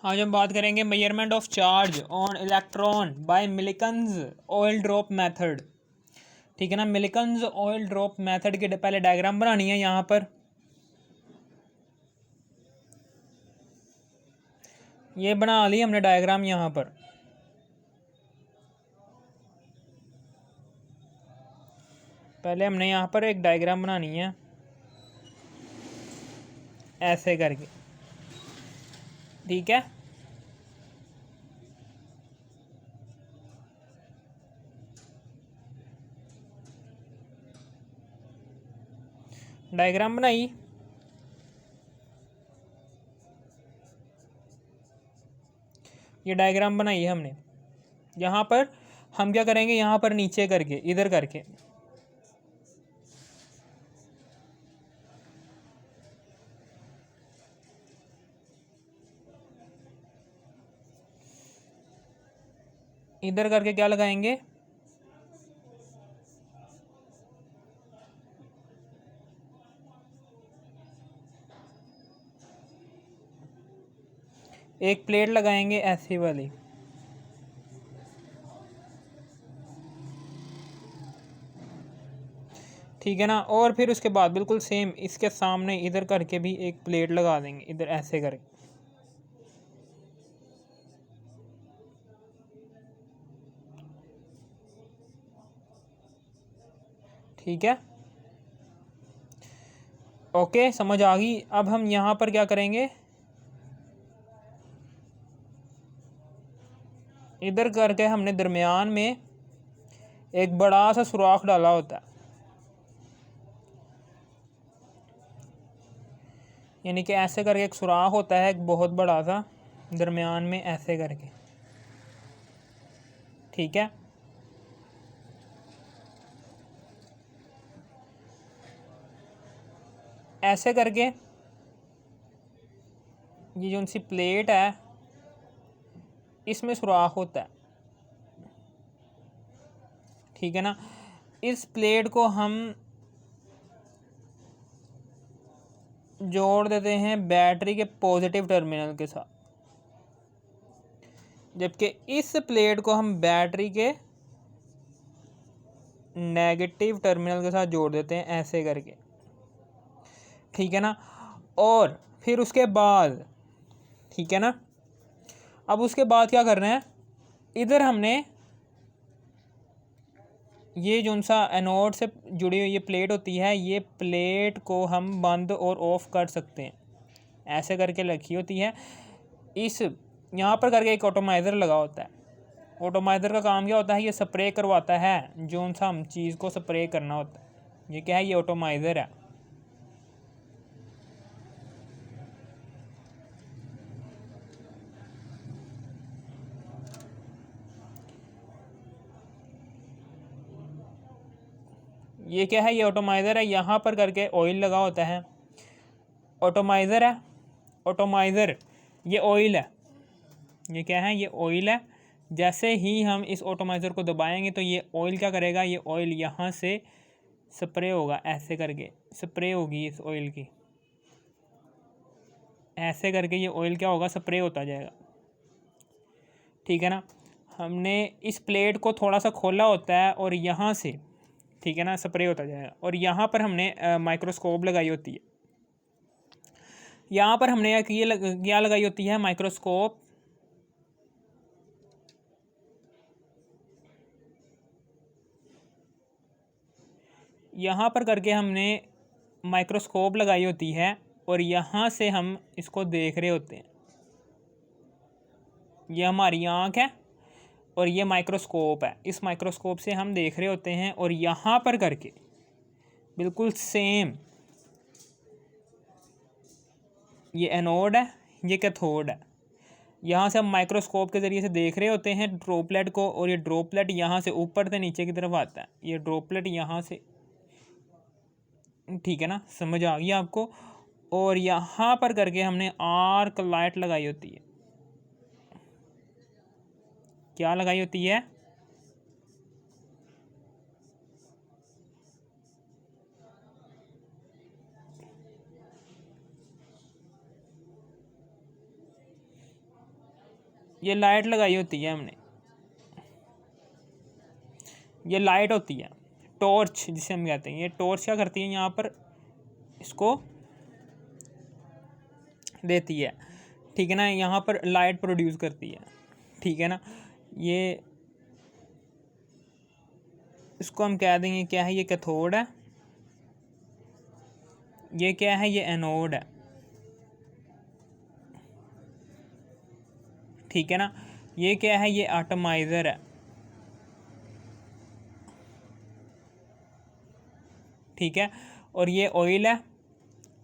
आज हम बात करेंगे measurement of charge on electron by Millikan's oil drop method. ठीक है ना, मिलिकन्स ऑयल ड्रॉप मेथड की पहले डायग्राम बनानी है। यहाँ पर ये बना ली हमने डायग्राम। यहाँ पर पहले हमने यहाँ पर एक डायग्राम बनानी है ऐसे करके। ठीक है, डायग्राम बनाई। ये डायग्राम बनाई है हमने। यहाँ पर हम क्या करेंगे, यहाँ पर नीचे करके इधर करके इधर करके क्या लगाएंगे, एक प्लेट लगाएंगे ऐसी वाली। ठीक है ना, और फिर उसके बाद बिल्कुल सेम इसके सामने इधर करके भी एक प्लेट लगा देंगे इधर ऐसे करके। ठीक है, ओके, समझ आ गई। अब हम यहाँ पर क्या करेंगे, इधर करके हमने दरमियान में एक बड़ा सा सुराख डाला होता है, यानी कि ऐसे करके एक सुराख होता है एक बहुत बड़ा सा दरमियान में ऐसे करके। ठीक है, ऐसे करके ये जो सी प्लेट है इसमें सुराख होता है। ठीक है ना, इस प्लेट को हम जोड़ देते हैं बैटरी के पॉजिटिव टर्मिनल के साथ, जबकि इस प्लेट को हम बैटरी के नेगेटिव टर्मिनल के साथ जोड़ देते हैं ऐसे करके। ठीक है ना, और फिर उसके बाद ठीक है ना, अब उसके बाद क्या करना है, इधर हमने ये जो सा एनोड से जुड़ी हुई ये प्लेट होती है, ये प्लेट को हम बंद और ऑफ कर सकते हैं ऐसे करके रखी होती है। इस यहाँ पर करके एक ऑटोमाइज़र लगा होता है। ऑटोमाइज़र का काम क्या होता है, ये स्प्रे करवाता है जो सा हम चीज़ को स्प्रे करना होता है। ये क्या है, ये ऑटोमाइज़र है। ये क्या है, ये ऑटोमाइज़र है। यहाँ पर करके ऑयल लगा होता है, ऑटोमाइज़र है। ऑटोमाइज़र ये ऑयल है, ये क्या है, ये ऑयल है। जैसे ही हम इस ऑटोमाइज़र को दबाएंगे तो ये ऑयल क्या करेगा, ये ऑयल यहाँ से स्प्रे होगा ऐसे करके, स्प्रे होगी इस ऑयल की ऐसे करके। ये ऑयल क्या होगा, स्प्रे होता जाएगा। ठीक है ना, हमने इस प्लेट को थोड़ा सा खोला होता है और यहाँ से ठीक है ना स्प्रे होता जाएगा। और यहाँ पर हमने माइक्रोस्कोप लगाई होती है। यहाँ पर हमने क्या लगाई होती है, माइक्रोस्कोप। यहाँ पर करके हमने माइक्रोस्कोप लगाई होती है और यहाँ से हम इसको देख रहे होते हैं। ये हमारी आँख है और ये माइक्रोस्कोप है। इस माइक्रोस्कोप से हम देख रहे होते हैं और यहाँ पर करके बिल्कुल सेम ये एनोड है, ये कैथोड है। यहाँ से हम माइक्रोस्कोप के ज़रिए से देख रहे होते हैं ड्रॉपलेट को, और ये ड्रॉपलेट यहाँ से ऊपर से नीचे की तरफ आता है। ये ड्रॉपलेट यहाँ से, ठीक है ना, समझ आ गई आपको। और यहाँ पर करके हमने आर्क लाइट लगाई होती है। क्या लगाई होती है, ये लाइट लगाई होती है हमने, ये लाइट होती है, टॉर्च जिसे हम कहते हैं। ये टॉर्च क्या करती है, यहाँ पर इसको देती है, ठीक है ना, यहाँ पर लाइट प्रोड्यूस करती है, ठीक है ना। ये इसको हम कह देंगे क्या है, ये कैथोड है, ये क्या है, ये एनोड है, ठीक है ना। ये क्या है, ये एटमाइज़र है, ठीक है। और ये ऑयल है,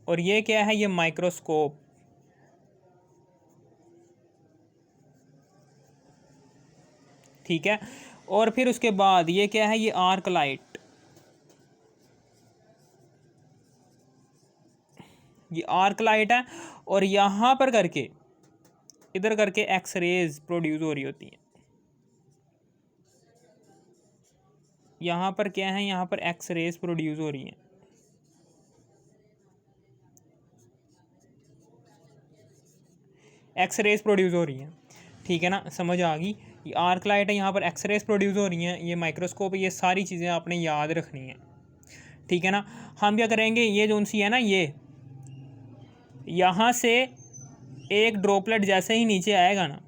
और ये क्या है, ये माइक्रोस्कोप, ठीक है। और फिर उसके बाद ये क्या है, ये आर्क लाइट, ये आर्क लाइट है। और यहाँ पर करके इधर करके एक्स रेज प्रोड्यूस हो रही होती हैं। यहाँ पर क्या है, यहाँ पर एक्स रेज प्रोड्यूस हो रही हैं, एक्स रेज प्रोड्यूस हो रही हैं, ठीक है ना, समझ आ गई। ये आर्क लाइट है, यहाँ पर एक्स रेज प्रोड्यूस हो रही हैं, ये माइक्रोस्कोप है, ये सारी चीज़ें आपने याद रखनी है, ठीक है ना। हम क्या करेंगे, ये जो सी है ना, ये यहाँ से एक ड्रॉपलेट जैसे ही नीचे आएगा ना,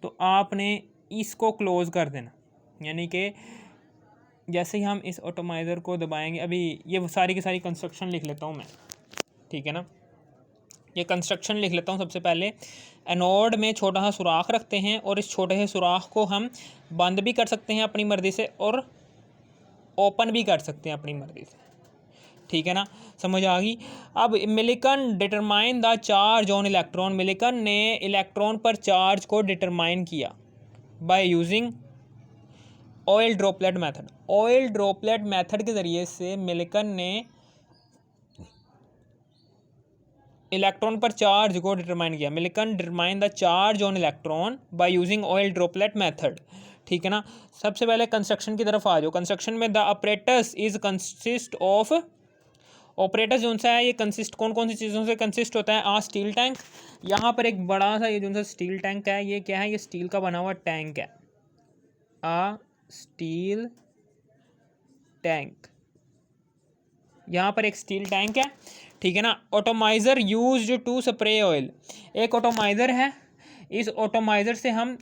तो आपने इसको क्लोज़ कर देना, यानी कि जैसे ही हम इस ऑटोमाइज़र को दबाएंगे, अभी ये सारी की सारी कंस्ट्रक्शन लिख लेता हूँ मैं, ठीक है ना। ये कंस्ट्रक्शन लिख लेता हूँ। सबसे पहले एनोड में छोटा सा सुराख रखते हैं, और इस छोटे से सुराख को हम बंद भी कर सकते हैं अपनी मर्ज़ी से, और ओपन भी कर सकते हैं अपनी मर्ज़ी से, ठीक है ना, समझ आ गई। अब Millikan determine the charge on electron, Millikan ने इलेक्ट्रॉन पर चार्ज को डिटरमाइन किया by using oil droplet method. Oil droplet method के ज़रिए से मिलिकन ने इलेक्ट्रॉन पर चार्ज को डिटरमाइन किया। Millikan determine the charge on electron by using oil droplet method, ठीक है ना। सबसे पहले कंस्ट्रक्शन की तरफ आ जाओ। कंस्ट्रक्शन में the apparatus is consist of, apparatus जो सा है ये कंसिस्ट कौन कौन सी चीज़ों से कंसिस्ट होता है। आ स्टील टैंक, यहाँ पर एक बड़ा सा ये जो सा स्टील टैंक है, ये क्या है, ये स्टील का बना हुआ टैंक है, आ स्टील टैंक, यहाँ पर एक स्टील टैंक है, ठीक है ना। Atomiser used to spray oil, एक ऑटोमाइज़र है, इस ऑटोमाइज़र से हम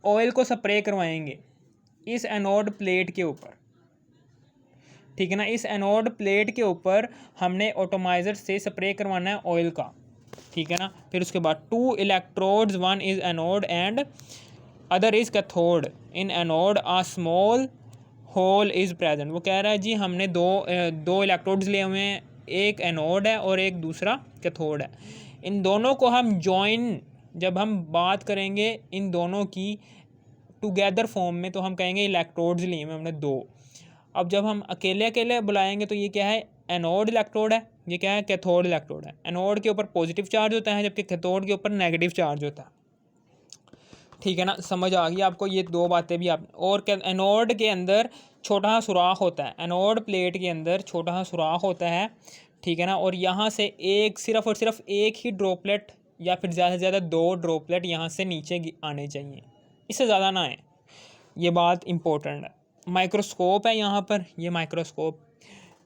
ऑयल को स्प्रे करवाएंगे इस एनोड प्लेट के ऊपर, ठीक है ना। इस एनोड प्लेट के ऊपर हमने ऑटोमाइज़र से स्प्रे करवाना है ऑयल का, ठीक है ना। फिर उसके बाद 2 electrodes, 1 is anode and other is cathode, in anode a small hole is present. वो कह रहा है जी हमने दो इलेक्ट्रोड्स लिए हुए हैं, एक एनोड है और एक दूसरा कैथोड है। इन दोनों को हम जॉइन, जब हम बात करेंगे इन दोनों की टुगेदर फॉर्म में, तो हम कहेंगे इलेक्ट्रोड्स लिए हुए हमने 2। अब जब हम अकेले अकेले बुलाएंगे तो ये क्या है, एनोड इलेक्ट्रोड है, ये क्या है, कैथोड इलेक्ट्रोड है। एनोड के ऊपर पॉजिटिव चार्ज होता है, जबकि कैथोड के ऊपर नेगेटिव चार्ज होता है, ठीक है ना। समझ आ गई आपको ये दो बातें भी आप। और क्या, एनोड के अंदर छोटा सा सुराख होता है, एनोड प्लेट के अंदर छोटा सा सुराख होता है, ठीक है ना। और यहाँ से एक सिर्फ और सिर्फ एक ही ड्रॉपलेट या फिर ज़्यादा से ज़्यादा 2 ड्रॉपलेट यहाँ से नीचे आने चाहिए, इससे ज़्यादा ना आए, ये बात इम्पोर्टेंट है। माइक्रोस्कोप है यहाँ पर, ये माइक्रोस्कोप।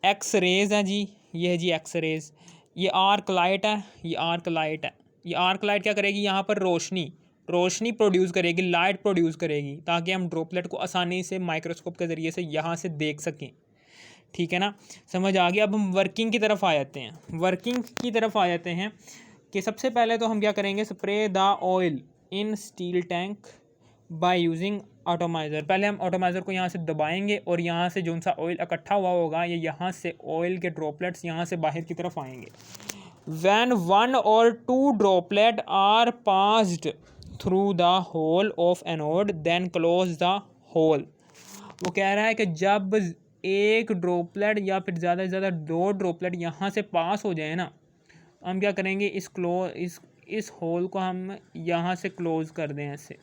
एक्स रेज़ है जी, ये है जी एक्स रेज़। ये आर्क लाइट है, ये आर्क लाइट है। ये आर्क लाइट क्या करेगी, यहाँ पर रोशनी प्रोड्यूस करेगी, लाइट प्रोड्यूस करेगी, ताकि हम ड्रॉपलेट को आसानी से माइक्रोस्कोप के ज़रिए से यहाँ से देख सकें, ठीक है ना। समझ आ गया। अब हम वर्किंग की तरफ आ जाते हैं। वर्किंग की तरफ आ जाते हैं कि सबसे पहले तो हम क्या करेंगे, spray the oil in steel tank by using atomiser. पहले हम ऑटोमाइज़र को यहाँ से दबाएंगे, और यहाँ से जो सा ऑयल इकट्ठा हुआ होगा, ये यहाँ से ऑयल के ड्रॉपलेट्स यहाँ से बाहर की तरफ आएंगे। When 1 or 2 droplet are passed through the hole of anode, then close the hole। वो कह रहा है कि जब एक ड्रॉपलेट या फिर ज़्यादा से ज़्यादा 2 ड्रॉपलेट यहाँ से पास हो जाए ना, हम क्या करेंगे, इस होल को हम यहाँ से क्लोज़ कर दें ऐसे,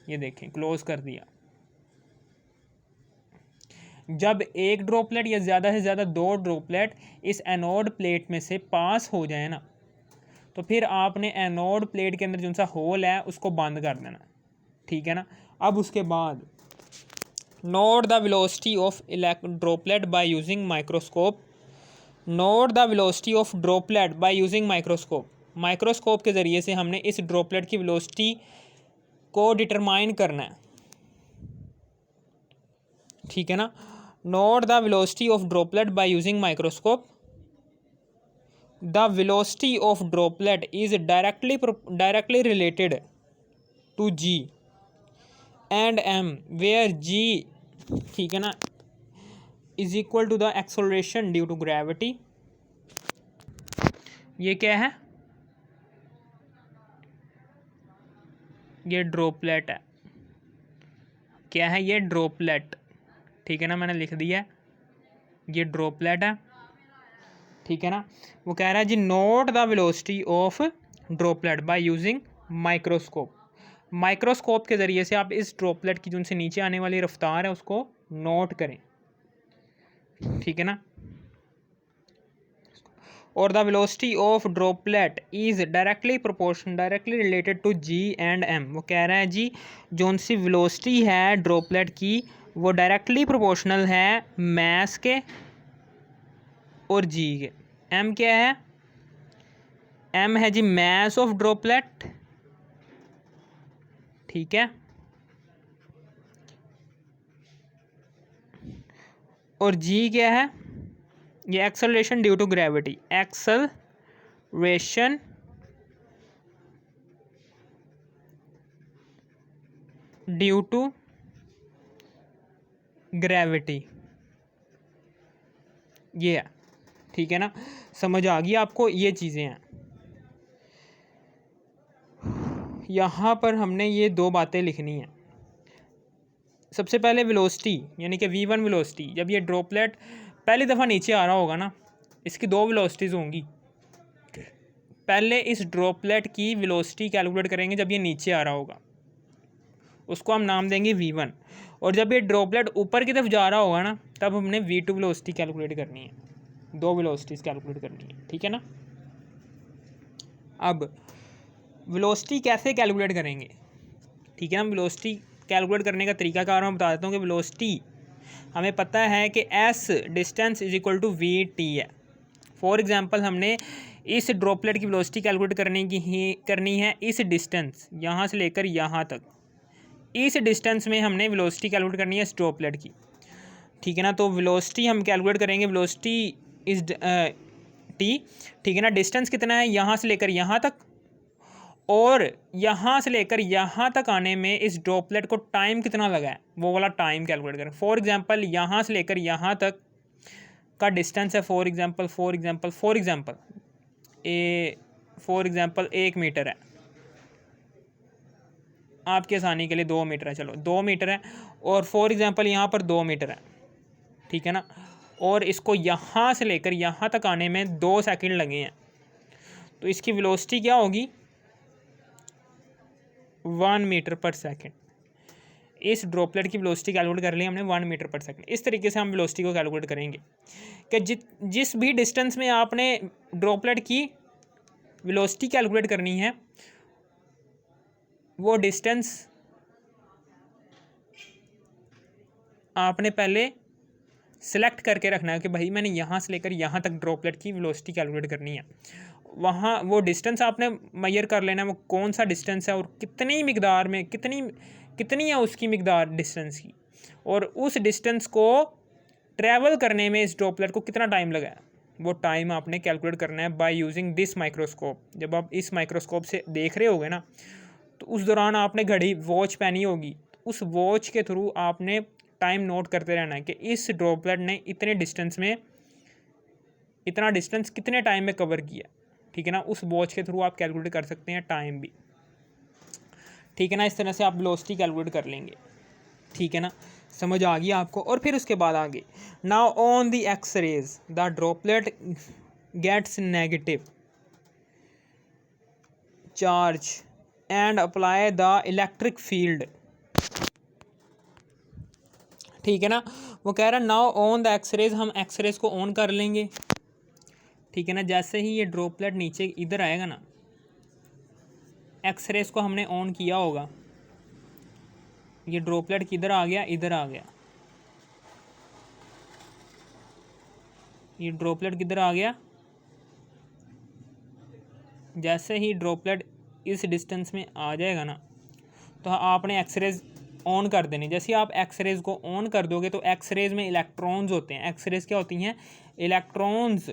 ये देखें क्लोज़ कर दिया। जब एक ड्रॉपलेट या ज़्यादा से ज़्यादा 2 ड्रॉपलेट इस एनोड प्लेट में से पास हो जाए ना, तो फिर आपने एनोड प्लेट के अंदर जो सा होल है उसको बंद कर देना, ठीक है ना। अब उसके बाद note the velocity of droplet by using microscope. Note the velocity of droplet by using microscope. Microscope के ज़रिए से हमने इस ड्रॉपलेट की वेलोसिटी को डिटरमाइन करना है, ठीक है ना। Note the velocity of droplet by using microscope. The velocity of droplet is directly related to g and m where g, ठीक है ना, is equal to the acceleration due to gravity. ये क्या है, ये ड्रॉपलेट है। क्या है ये, ड्रॉपलेट, ठीक है ना, मैंने लिख दिया है ये ड्रॉपलेट है, ठीक है ना। वो कह रहा है जी note the velocity of droplet by using microscope. Microscope के ज़रिए से आप इस ड्रॉपलेट की जो उनसे नीचे आने वाली रफ्तार है उसको नोट करें, ठीक है ना। और the velocity of droplet is directly related to g and m. वो कह रहा है जी जो सी वेलोसिटी है ड्रॉपलेट की वो डायरेक्टली प्रोपोर्शनल है मैस के और जी के। एम क्या है, एम है जी मैस ऑफ ड्रॉपलेट, ठीक है, और जी क्या है, ये acceleration due to gravity. Acceleration due to gravity, ये है, ठीक है ना। समझ आ गई आपको, ये चीज़ें हैं। यहाँ पर हमने ये दो बातें लिखनी हैं। सबसे पहले वेलोसिटी यानी कि v1 वेलोसिटी, जब ये ड्रॉपलेट पहली दफ़ा नीचे आ रहा होगा ना, इसकी दो वेलोसिटीज़ होंगी। पहले इस ड्रॉपलेट की वेलोसिटी कैलकुलेट करेंगे जब ये नीचे आ रहा होगा, उसको हम नाम देंगे v1। और जब ये ड्रॉपलेट ऊपर की तरफ जा रहा होगा ना, तब हमने v2 वेलोसिटी कैलकुलेट करनी है। दो वेलोसिटीज़ कैलकुलेट करनी है, ठीक है ना। अब वेलोसिटी कैसे कैलकुलेट करेंगे, ठीक है ना। वेलोसिटी कैलकुलेट करने का तरीका कार मैं बता देता हूँ कि वेलोसिटी हमें पता है कि s distance is equal to vt है। फॉर एग्जांपल हमने इस ड्रॉपलेट की वेलोसिटी कैलकुलेट करनी है इस डिस्टेंस यहाँ से लेकर यहाँ तक, इस डिस्टेंस में हमने वेलोसिटी कैलकुलेट करनी है इस ड्रॉपलेट की, ठीक है ना। तो वेलोसिटी हम कैलकुलेट करेंगे, वेलोसिटी इज t, ठीक है ना। डिस्टेंस कितना है यहाँ से लेकर यहाँ तक, और यहाँ से लेकर यहाँ तक आने में इस ड्रॉपलेट को टाइम कितना लगा है वो वाला टाइम कैलकुलेट करें। फॉर एग्जांपल यहाँ से लेकर यहाँ तक का डिस्टेंस है फॉर एग्जांपल 1 मीटर है, आपकी आसानी के लिए 2 मीटर है, चलो 2 मीटर है। और फॉर एग्जांपल यहाँ पर 2 मीटर है, ठीक है ना। और इसको यहाँ से लेकर यहाँ तक आने में 2 सेकंड लगे हैं, तो इसकी वेलोसिटी क्या होगी, 1 मीटर पर सेकंड। इस ड्रॉपलेट की वेलोसिटी कैलकुलेट कर ली हमने 1 मीटर पर सेकंड। इस तरीके से हम वेलोसिटी को कैलकुलेट करेंगे कि जिस भी डिस्टेंस में आपने ड्रॉपलेट की वेलोसिटी कैलकुलेट करनी है, वो डिस्टेंस आपने पहले सेलेक्ट करके रखना है कि भाई मैंने यहाँ से लेकर यहाँ तक ड्रॉपलेट की वेलोसिटी कैलकुलेट करनी है। वहाँ वो डिस्टेंस आपने मेजर कर लेना है, वो कौन सा डिस्टेंस है और कितनी मिकदार में कितनी है उसकी मिकदार डिस्टेंस की, और उस डिस्टेंस को ट्रैवल करने में इस ड्रॉपलेट को कितना टाइम लगा है, वो टाइम आपने कैलकुलेट करना है बाय यूजिंग दिस माइक्रोस्कोप। जब आप इस माइक्रोस्कोप से देख रहे होगे ना, तो उस दौरान आपने घड़ी वॉच पहनी होगी, उस वॉच के थ्रू आपने टाइम नोट करते रहना है कि इस ड्रॉपलेट ने इतने डिस्टेंस में इतना डिस्टेंस कितने टाइम में कवर किया, ठीक है ना। उस वॉच के थ्रू आप कैलकुलेट कर सकते हैं टाइम भी, ठीक है ना। इस तरह से आप वेलोसिटी कैलकुलेट कर लेंगे, ठीक है ना। समझ आ गई आपको। और फिर उसके बाद आगे, now on the X rays the droplet gets negative charge and apply the electric field, ठीक है ना। वो कह रहा है नाउ ऑन द एक्सरेज, हम एक्सरेज को ऑन कर लेंगे, ठीक है ना। जैसे ही ये ड्रॉपलेट नीचे इधर आएगा ना, एक्सरेज को हमने ऑन किया होगा, ये ड्रॉपलेट किधर आ गया, इधर आ गया, ये ड्रॉपलेट किधर आ गया। जैसे ही ड्रॉपलेट इस डिस्टेंस में आ जाएगा ना, तो आपने एक्सरेज ऑन कर देनी। जैसे ही आप एक्सरेज को ऑन कर दोगे तो एक्सरेज में इलेक्ट्रॉन्स होते हैं। एक्सरेज क्या होती हैं, इलेक्ट्रॉन्स।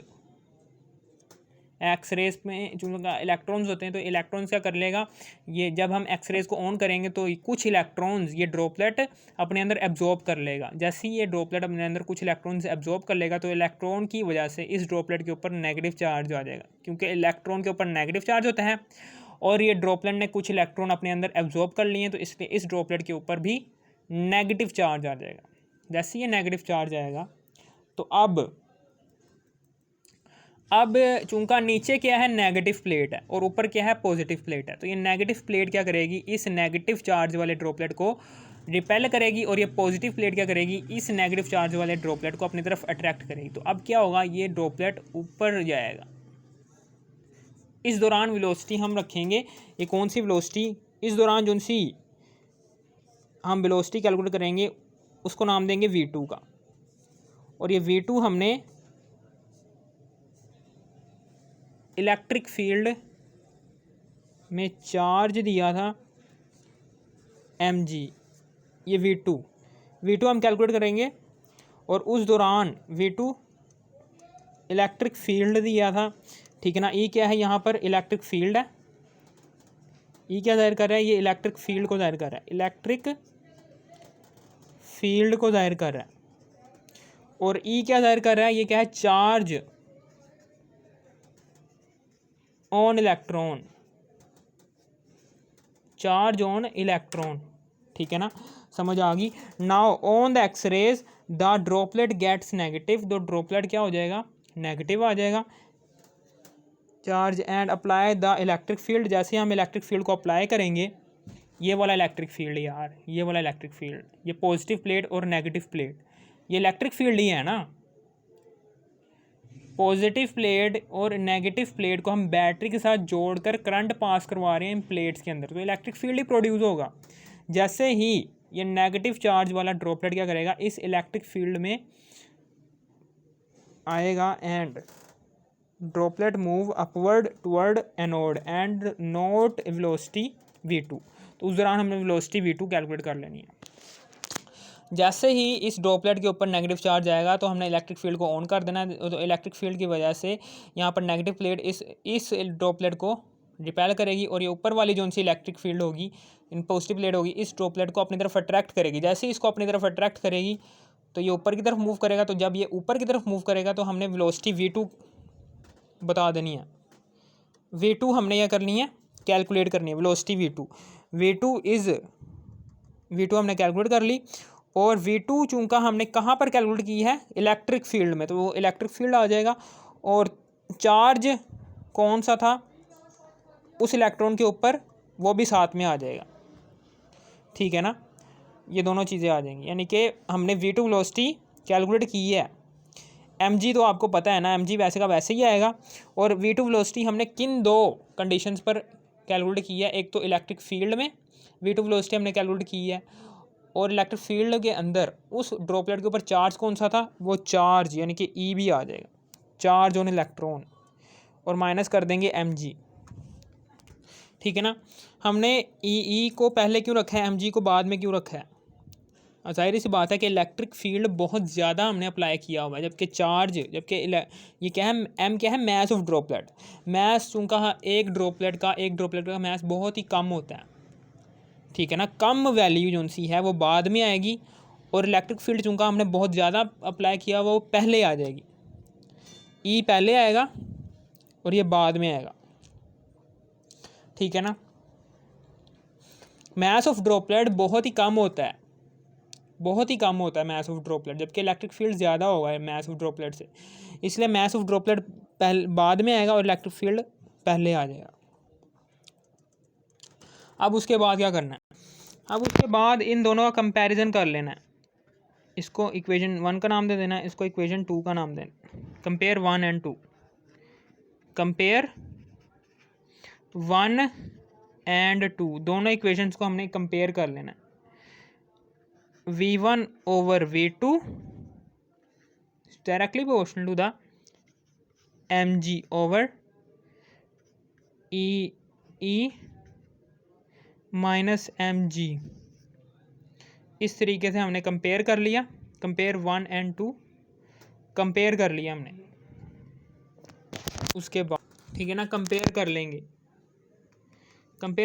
एक्सरेज में जो इलेक्ट्रॉन्स होते हैं, तो इलेक्ट्रॉन्स क्या कर लेगा, ये जब हम एक्सरेज को ऑन करेंगे तो कुछ इलेक्ट्रॉन्स ये ड्रॉपलेट अपने अंदर एब्जॉर्ब कर लेगा। जैसे ही ये ड्रॉपलेट अपने अंदर कुछ इलेक्ट्रॉन्स एब्जॉर्ब कर लेगा, तो इलेक्ट्रॉन की वजह से इस ड्रॉपलेट के ऊपर नेगेटिव चार्ज आ जाएगा, क्योंकि इलेक्ट्रॉन के ऊपर नेगेटिव चार्ज होता है और ये ड्रॉपलेट ने कुछ इलेक्ट्रॉन अपने अंदर एब्जॉर्ब कर लिए, तो इसलिए इस ड्रॉपलेट के ऊपर भी नेगेटिव चार्ज आ जाएगा। जैसे ये नेगेटिव चार्ज आएगा, तो अब चूंकि नीचे क्या है, नेगेटिव प्लेट है और ऊपर क्या है, पॉजिटिव प्लेट है, तो ये नेगेटिव प्लेट क्या करेगी, इस नेगेटिव चार्ज वाले ड्रॉपलेट को रिपेल करेगी और ये पॉजिटिव प्लेट क्या करेगी, इस नेगेटिव चार्ज वाले ड्रॉपलेट को अपनी तरफ अट्रैक्ट करेगी। तो अब क्या होगा, ये ड्रॉपलेट ऊपर जाएगा। इस दौरान वेलोसिटी हम रखेंगे, ये कौन सी वेलोसिटी, इस दौरान जो सी हम वेलोसिटी कैलकुलेट करेंगे उसको नाम देंगे v2 का। और ये v2 हमने इलेक्ट्रिक फील्ड में चार्ज दिया था mg, ये v2 हम कैलकुलेट करेंगे। और उस दौरान v2 इलेक्ट्रिक फील्ड दिया था, ठीक है ना। ई क्या है, यहाँ पर इलेक्ट्रिक फील्ड है। ई क्या जाहिर कर रहा है, ये इलेक्ट्रिक फील्ड को जाहिर कर रहा है, इलेक्ट्रिक फील्ड को जाहिर कर रहा है। और ई क्या जाहिर कर रहा है, ये क्या है, charge on electron, charge on electron, ठीक है ना, समझ आ गई। Now on the X rays the droplet gets negative, तो ड्रॉपलेट क्या हो जाएगा, नेगेटिव आ जाएगा charge, and apply the electric field. जैसे हम इलेक्ट्रिक फील्ड को अप्लाई करेंगे, ये वाला इलेक्ट्रिक फील्ड यार, ये वाला इलेक्ट्रिक फील्ड, ये पॉजिटिव प्लेट और नेगेटिव प्लेट, ये इलेक्ट्रिक फील्ड ही है ना। पॉजिटिव प्लेट और नेगेटिव प्लेट को हम बैटरी के साथ जोड़कर करंट पास करवा रहे हैं इन प्लेट्स के अंदर, तो इलेक्ट्रिक फील्ड ही प्रोड्यूस होगा। जैसे ही ये नेगेटिव चार्ज वाला ड्रॉपलेट क्या करेगा, इस इलेक्ट्रिक फील्ड में आएगा and droplet move upward toward anode and note velocity v2। तो उस दौरान हमने वेलोसिटी v2 कैलकुलेट कर लेनी है। जैसे ही इस ड्रॉपलेट के ऊपर नेगेटिव चार्ज आएगा तो हमने इलेक्ट्रिक फील्ड को ऑन कर देना है। तो इलेक्ट्रिक फील्ड की वजह से यहाँ पर नेगेटिव प्लेट इस ड्रॉपलेट को रिपेल करेगी और ये ऊपर वाली जो सी इलेक्ट्रिक फील्ड होगी, इन पॉजिटिव प्लेट होगी, इस ड्रॉपलेट को अपनी तरफ अट्रैक्ट करेगी। जैसे ही इसको अपनी तरफ अट्रैक्ट करेगी तो ये ऊपर की तरफ मूव करेगा। तो जब ये ऊपर की तरफ मूव करेगा तो हमने वेलोसिटी v2 बता देनी है। v2 हमने यह करनी है, कैलकुलेट करनी है वेलोसिटी v2 हमने कैलकुलेट कर ली। और v2 चूंकि हमने कहाँ पर कैलकुलेट की है, इलेक्ट्रिक फील्ड में, तो वो इलेक्ट्रिक फील्ड आ जाएगा। और चार्ज कौन सा था उस इलेक्ट्रॉन के ऊपर, वो भी साथ में आ जाएगा, ठीक है ना। ये दोनों चीज़ें आ जाएंगी, यानी कि हमने v2 वेलोसिटी कैलकुलेट की है। mg तो आपको पता है ना, mg वैसे का वैसे ही आएगा। और v2 वेलोसिटी हमने किन दो कंडीशंस पर कैलकुलेट की है, एक तो इलेक्ट्रिक फील्ड में v2 वेलोसिटी हमने कैलकुलेट की है, और इलेक्ट्रिक फील्ड के अंदर उस ड्रॉपलेट के ऊपर चार्ज कौन सा था, वो चार्ज यानी कि ई भी आ जाएगा, चार्ज ऑन इलेक्ट्रॉन, और माइनस कर देंगे mg, ठीक है ना। हमने ई को पहले क्यों रखा है, mg को बाद में क्यों रखा है, ज़ाहिर सी बात है कि इलेक्ट्रिक फील्ड बहुत ज़्यादा हमने अप्लाई किया हुआ है, जबकि ये क्या है, m क्या है, मैस ऑफ ड्रॉपलेट। मैस चूँकि एक ड्रॉपलेट का मैस बहुत ही कम होता है, ठीक है ना, कम वैल्यू जो सी है वो बाद में आएगी। और इलेक्ट्रिक फील्ड चूँकि हमने बहुत ज़्यादा अप्लाई किया वो पहले आ जाएगी, ई पहले आएगा और ये बाद में आएगा, ठीक है ना। मैस ऑफ ड्रॉपलेट बहुत ही कम होता है मैस ऑफ ड्रॉपलेट, जबकि इलेक्ट्रिक फील्ड ज़्यादा होगा मैस ऑफ ड्रॉपलेट से, इसलिए मैस ऑफ ड्रॉपलेट बाद में आएगा और इलेक्ट्रिक फील्ड पहले आ जाएगा। अब उसके बाद क्या करना है, अब उसके बाद इन दोनों का कंपैरिजन कर लेना है। इसको इक्वेशन 1 का नाम दे देना है, इसको इक्वेशन 2 का नाम देना। कंपेयर 1 और 2, कंपेयर 1 एंड 2, दोनों इक्वेशंस को हमने कंपेयर कर लेना है। V1 over V2 directly proportional to the mg over E minus mg। इस तरीके से हमने कंपेयर कर लिया, कंपेयर 1 and 2 कंपेयर कर लिया हमने। उसके बाद ठीक है ना, कंपेयर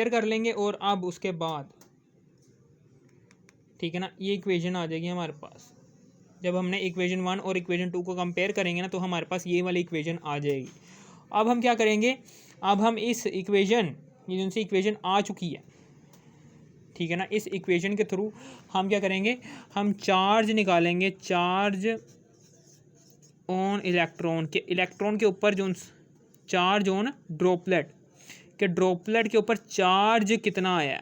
कर लेंगे और अब उसके बाद ठीक है ना, ये इक्वेशन आ जाएगी हमारे पास। जब हमने इक्वेशन 1 और इक्वेशन 2 को कंपेयर करेंगे ना, तो हमारे पास ये वाली इक्वेशन आ जाएगी। अब हम क्या करेंगे, अब हम इस इक्वेशन, ये जिनसे इक्वेशन आ चुकी है ठीक है ना, इस इक्वेशन के थ्रू हम क्या करेंगे, हम चार्ज निकालेंगे, चार्ज ऑन इलेक्ट्रॉन के, इलेक्ट्रॉन के ऊपर जो चार्ज ऑन ड्रॉपलेट के, ड्रॉपलेट के ऊपर चार्ज कितना आया है,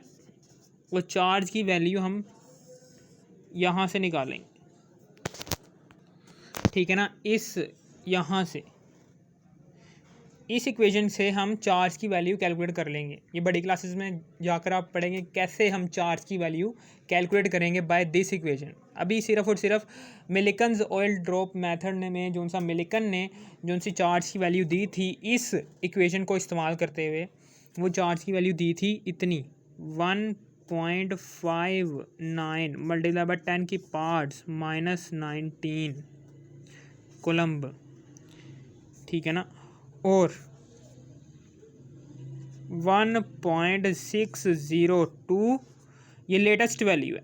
वो चार्ज की वैल्यू हम यहाँ से निकालेंगे ठीक है ना। यहाँ से इस इक्वेशन से हम चार्ज की वैल्यू कैलकुलेट कर लेंगे। ये बड़ी क्लासेस में जाकर आप पढ़ेंगे कैसे हम चार्ज की वैल्यू कैलकुलेट करेंगे बाय दिस इक्वेशन। अभी सिर्फ और सिर्फ मिलिकन्स ऑयल ड्रॉप मेथड में जो सा मिलिकन ने जो सी चार्ज की वैल्यू दी थी, इस इक्वेशन को इस्तेमाल करते हुए वो चार्ज की वैल्यू दी थी इतनी 1.59 मल्टीप्लाई बाय 10 की पार्ट्स माइनस 19 कोलम्ब ठीक है ना, और 1.602 ये लेटेस्ट वैल्यू है।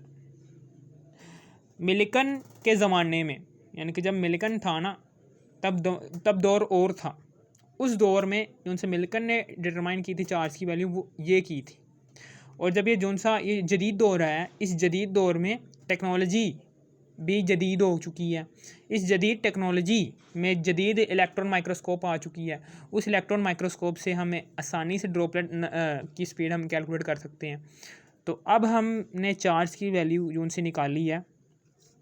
मिलिकन के ज़माने में, यानी कि जब मिलिकन था ना, तब दौर और था। उस दौर में जो उनसे मिलिकन ने डिटरमाइन की थी चार्ज की वैल्यू, वो ये की थी। और जब ये जो सा ये जदीद दौर है, इस जदीद दौर में टेक्नोलॉजी भी जदीद हो चुकी है। इस जदीद टेक्नोलॉजी में जदीद इलेक्ट्रॉन माइक्रोस्कोप आ चुकी है। उस इलेक्ट्रॉन माइक्रोस्कोप से हमें आसानी से ड्रॉपलेट की स्पीड हम कैलकुलेट कर सकते हैं। तो अब हमने चार्ज की वैल्यू जो उनसे निकाली है,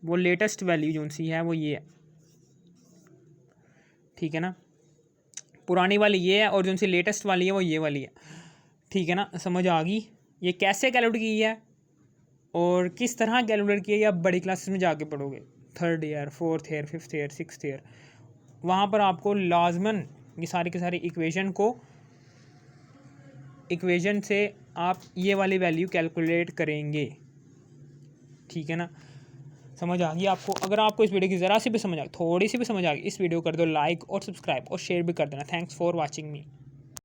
वो लेटेस्ट वैल्यू जो सी है वो ये है ठीक है ना। पुरानी वाली ये है और जो सी लेटेस्ट वाली है वो ये वाली है ठीक है ना। समझ आ गई ये कैसे कैलकुलेट की है और किस तरह कैलकुलेट किया, या बड़ी क्लासेस में जाके पढ़ोगे, 3rd year 4th year 5th year 6th year, वहाँ पर आपको लाजमन ये सारी की सारी इक्वेशन से आप ये वाली वैल्यू कैलकुलेट करेंगे ठीक है ना। समझ आ गई आपको? अगर आपको इस वीडियो की ज़रा सी भी समझ आ गई, थोड़ी सी भी समझ आ गई, इस वीडियो कर दो लाइक और सब्सक्राइब और शेयर भी कर देना। Thanks for watching me.